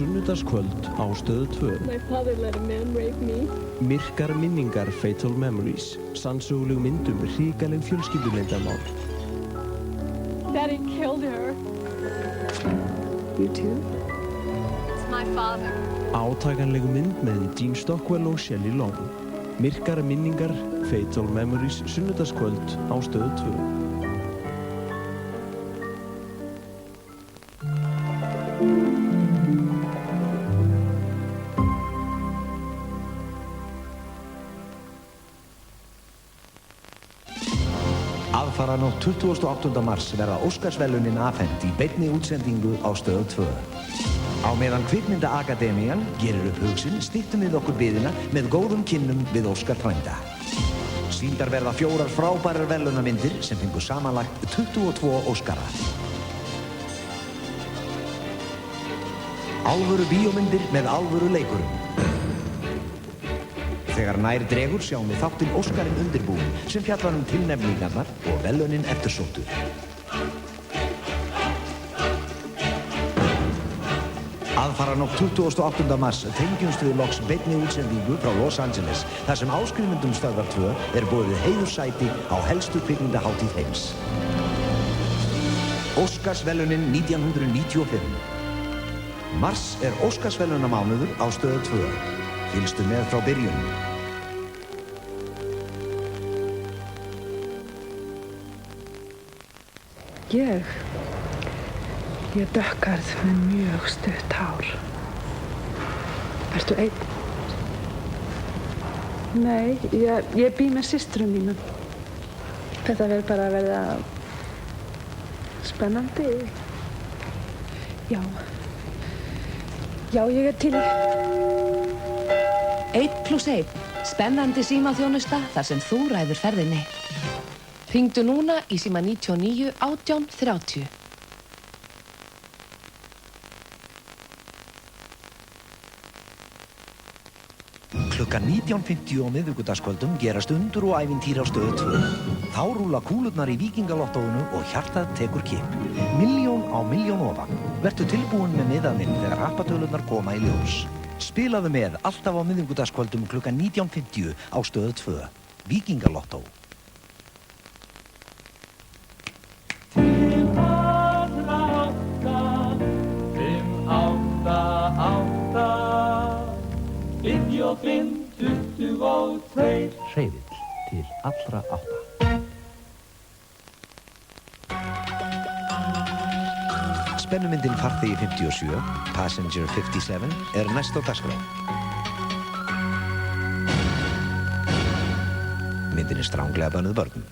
Sunnudagskvöld á Stöð 2. My father let a man rape me. Myrkar minningar, Fatal Memories. Sannsöguleg mynd hrikaleg fjölskylduleyndarmál. Daddy killed her. You too? It's my father. Átakanleg mynd með Dean Stockwell og Shelley Long. Myrkar minningar, Fatal Memories. Sunnudagskvöld á Stöð 2. Aðfaranótt 28. mars verða Óskarsverðlaunin afhent í beinni útsendingu á Stöð 2. Á meðan Kvikmyndaakademían gerir upp hug sinn styttum við okkur biðina með góðum kynnum við Óskar frænda. Sýndar verða 4 frábærar verðlaunamyndir sem fengu samanlagt 22 Óskara. Alvöru bíómyndir með alvöru leikurum. Þegar nær dregur sjáum við þáttinn Óskarinn undirbúinn sem fjallar tilnefningarnar og verðlaunin eftirsóttu. Aðfaranótt 28. mars tengjumst við loks beinni útsendingu frá Los Angeles þar sem áskrifendum Stöðvar 2 boðið heiðurssæti á helstu kvikmyndahátíð heims. Óskarsverðlaunin 1995. Mars Óskarsverðlaunamánuður á Stöð 2. Fylgstu með frá byrjun. Ég er dökkhærð með mjög stutt hár. Ertu einn? Nei, ég bý með systrum mínum. Þetta verður bara að verða spennandi. Já, ég er til. 1+1. Spennandi símaþjónusta þar sem þú ræður ferðinni. Hringdu núna í síma 99 18 30. Klukkan 19:50 á miðvikudagskvöldum gerast undur og ævintýri á Stöð 2. Þá rúlla kúlurnar í Víkingalottóinu og hjartað tekur kipp. Milljón á milljón ofan. Vertu tilbúin með miðaninn þegar happatölurnar koma í ljós. Spilaðu með alltaf á miðvikudagskvöldum klukkan 19:50 á Stöð 2. Víkingalottó. Hreyfill til allra átta. Spennumyndin Farþegi 57, Passenger 57, næst á dagskrá. Myndin stranglega bönnuð börnum.